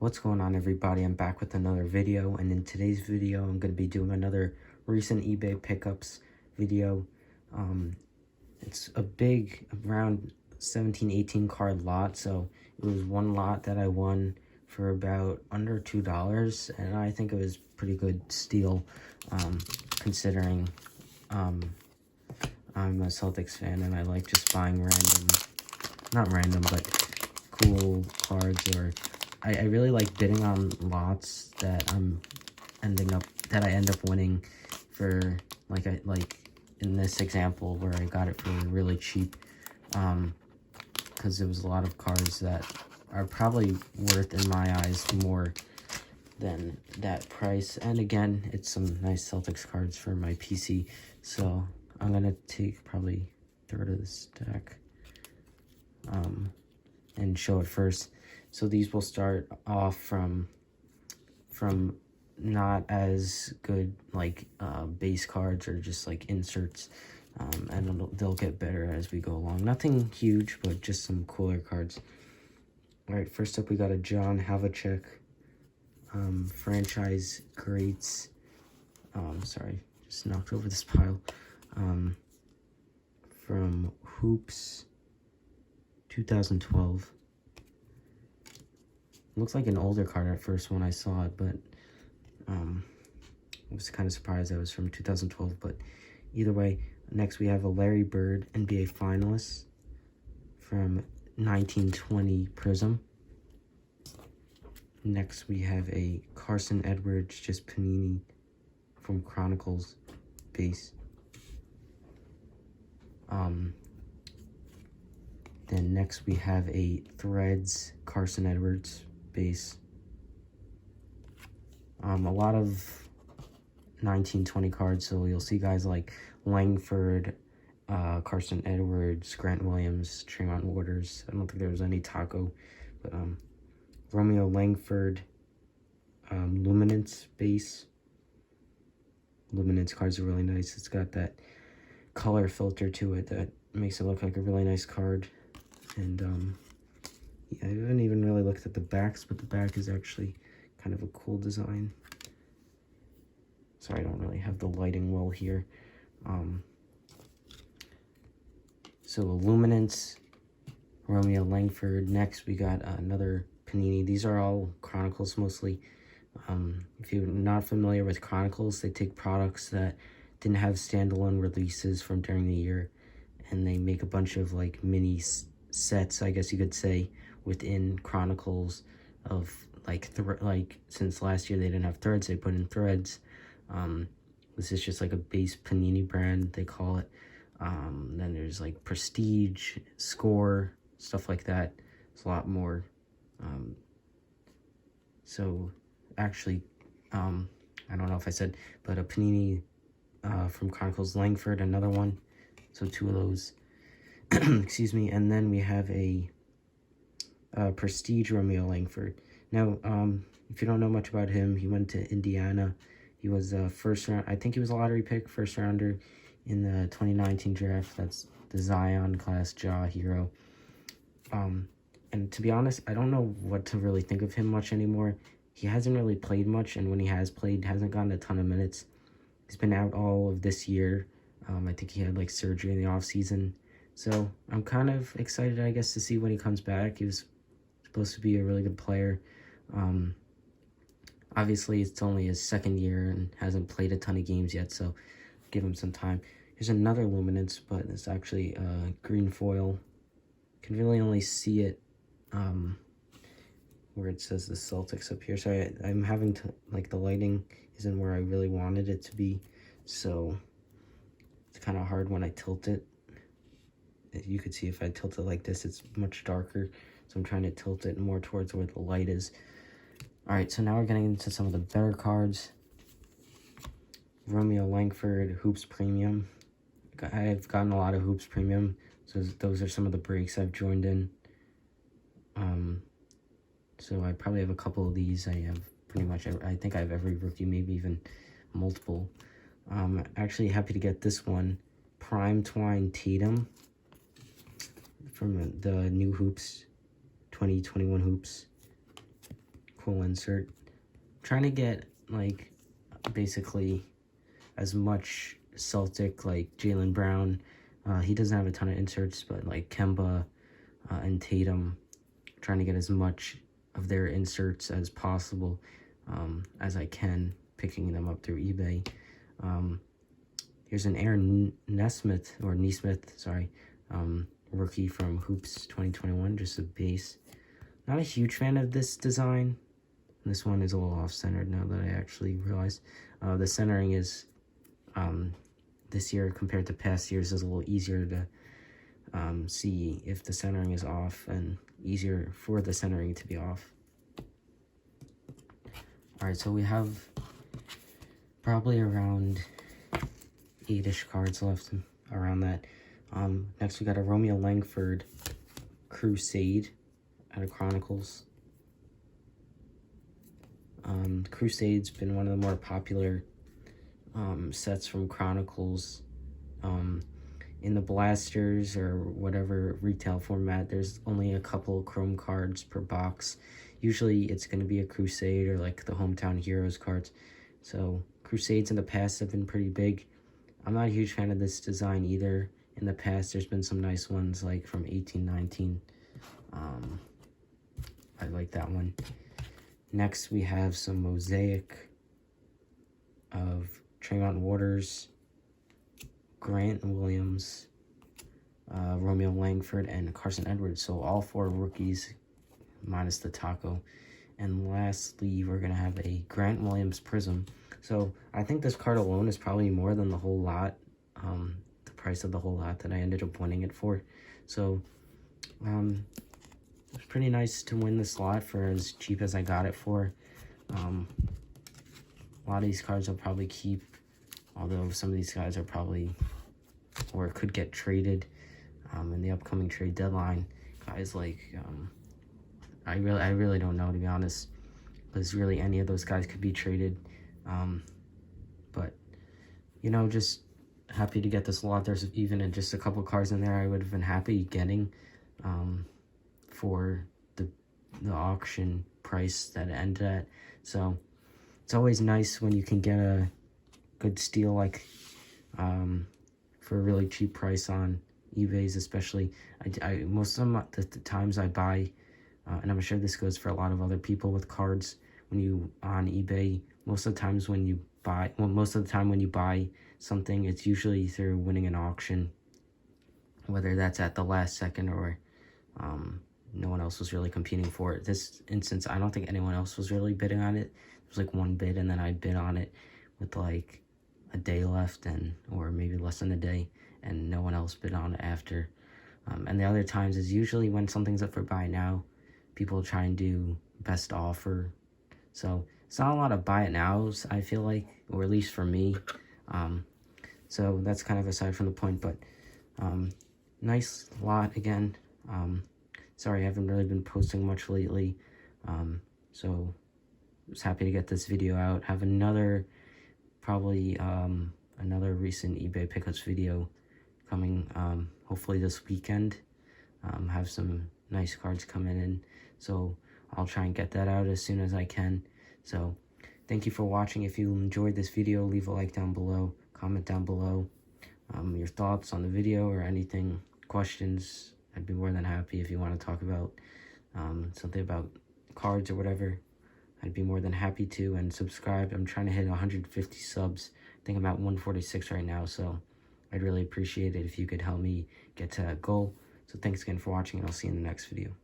What's going on, everybody? I'm back with another video, and in today's video I'm going to be doing another recent eBay pickups video. It's a big, around 17-18 card lot, so it was one lot that I won for about under $2, and I think it was pretty good steal, considering I'm a Celtics fan and I like just buying not random, but cool cards, or I really like bidding on lots that I end up winning for, like in this example where I got it for really cheap, because there was a lot of cards that are probably worth, in my eyes, more than that price. And again, it's some nice Celtics cards for my PC, so I'm gonna take probably a third of the stack and show it first. So these will start off from not as good, like base cards or just like inserts, and they'll get better as we go along. Nothing huge, but just some cooler cards. All right, first up we got a John Havlicek, franchise greats. Sorry, just knocked over this pile. From Hoops 2012. Looks like an older card at first when I saw it, but I was kind of surprised that it was from 2012. But either way, next we have a Larry Bird NBA finalist from 1920 Prism. Next we have a Carson Edwards, just Panini from Chronicles base. Then next we have a Threads Carson Edwards base. A lot of 1920 cards, so you'll see guys like Langford, Carson Edwards, Grant Williams, Tremont Waters. I don't think there was any Taco, but Romeo Langford, Luminance base. Luminance cards are really nice. It's got that color filter to it that makes it look like a really nice card. And yeah, I haven't even really looked at the backs, but the back is actually kind of a cool design. Sorry, I don't really have the lighting well here. So Luminance, Romeo Langford. Next we got another Panini. These are all Chronicles mostly. If you're not familiar with Chronicles, they take products that didn't have standalone releases from during the year, and they make a bunch of like mini sets, I guess you could say, within Chronicles of like since last year they didn't have Threads, they put in Threads. This is just like a base Panini brand, they call it. Then there's like Prestige, Score, stuff like that. It's a lot more. So actually, I don't know if I said, but a Panini from Chronicles, Langford, another one. So two of those. Excuse me. And then we have a Prestige Romeo Langford. Now, if you don't know much about him, he went to Indiana. He was a first round, I think he was a lottery pick, first rounder in the 2019 draft. That's the Zion class Jaw hero. And to be honest, I don't know what to really think of him much anymore. He hasn't really played much, and when he has played, hasn't gotten a ton of minutes. He's been out all of this year. I think he had like surgery in the off season. So I'm kind of excited, I guess, to see when he comes back. He was supposed to be a really good player. Obviously, it's only his second year and hasn't played a ton of games yet, so give him some time. Here's another Luminance, but it's actually green foil. Can really only see it where it says the Celtics up here. Sorry, I'm having to, like, the lighting isn't where I really wanted it to be, so it's kind of hard when I tilt it. You could see if I tilt it like this, it's much darker, so I'm trying to tilt it more towards where the light is. All right, so now we're getting into some of the better cards. Romeo Langford, Hoops Premium. I've gotten a lot of Hoops Premium, so those are some of the breaks I've joined in. So I probably have a couple of these. I have pretty much, I think I have every rookie, maybe even multiple. Actually happy to get this one, Prime Twine Tatum from the new Hoops, 2021 Hoops. cool insert. Trying to get, like, basically as much Celtic, like Jaylen Brown. He doesn't have a ton of inserts, but like Kemba and Tatum, trying to get as much of their inserts as possible as I can, picking them up through eBay. Here's an Aaron Nesmith, sorry, rookie from Hoops 2021, just a base. Not a huge fan of this design. This one is a little off-centered now that I actually realized. The centering is, this year compared to past years, is a little easier to see if the centering is off, and easier for the centering to be off. Alright, so we have probably around 8-ish cards left, around that. Next we got a Romeo Langford Crusade out of Chronicles. Crusade's been one of the more popular sets from Chronicles. In the blasters or whatever retail format, there's only a couple chrome cards per box. Usually it's going to be a Crusade or like the Hometown Heroes cards. So Crusades in the past have been pretty big. I'm not a huge fan of this design either. In the past, there's been some nice ones like from 1819. I like that one. Next, we have some Mosaic of Tremont Waters, Grant Williams, Romeo Langford, and Carson Edwards. So all 4 rookies, minus the taco. And lastly, we're going to have a Grant Williams Prism. So I think this card alone is probably more than the whole lot, the price of the whole lot that I ended up winning it for. So it's pretty nice to win this lot for as cheap as I got it for. A lot of these cards I'll probably keep, although some of these guys are probably, or could get traded in the upcoming trade deadline. Guys like, I really don't know, to be honest, because really any of those guys could be traded. But, you know, just happy to get this lot. There's even just a couple cards in there I would have been happy getting for the auction price that it ended at. So it's always nice when you can get a good steal, like for a really cheap price on eBay's, especially. I most of the times I buy, and I'm sure this goes for a lot of other people with cards, when you on eBay, most of the time when you buy something, it's usually through winning an auction, whether that's at the last second or no one else was really competing for it. This instance, I don't think anyone else was really bidding on it. There was like one bid, and then I bid on it with like a day left, or maybe less than a day, and no one else bid on it after. And the other times is usually when something's up for buy now, people try and do best offer. So it's not a lot of buy it nows, I feel like, or at least for me. So that's kind of aside from the point, but nice lot again. Sorry, I haven't really been posting much lately. So I was happy to get this video out. Have another, probably another recent eBay pickups video coming hopefully this weekend. Have some nice cards coming in, so I'll try and get that out as soon as I can. So thank you for watching. If you enjoyed this video, leave a like down below, comment down below your thoughts on the video or anything, questions. I'd be more than happy if you want to talk about something about cards or whatever. I'd be more than happy to. And subscribe. I'm trying to hit 150 subs. I think I'm at 146 right now, so I'd really appreciate it if you could help me get to that goal. So thanks again for watching, and I'll see you in the next video.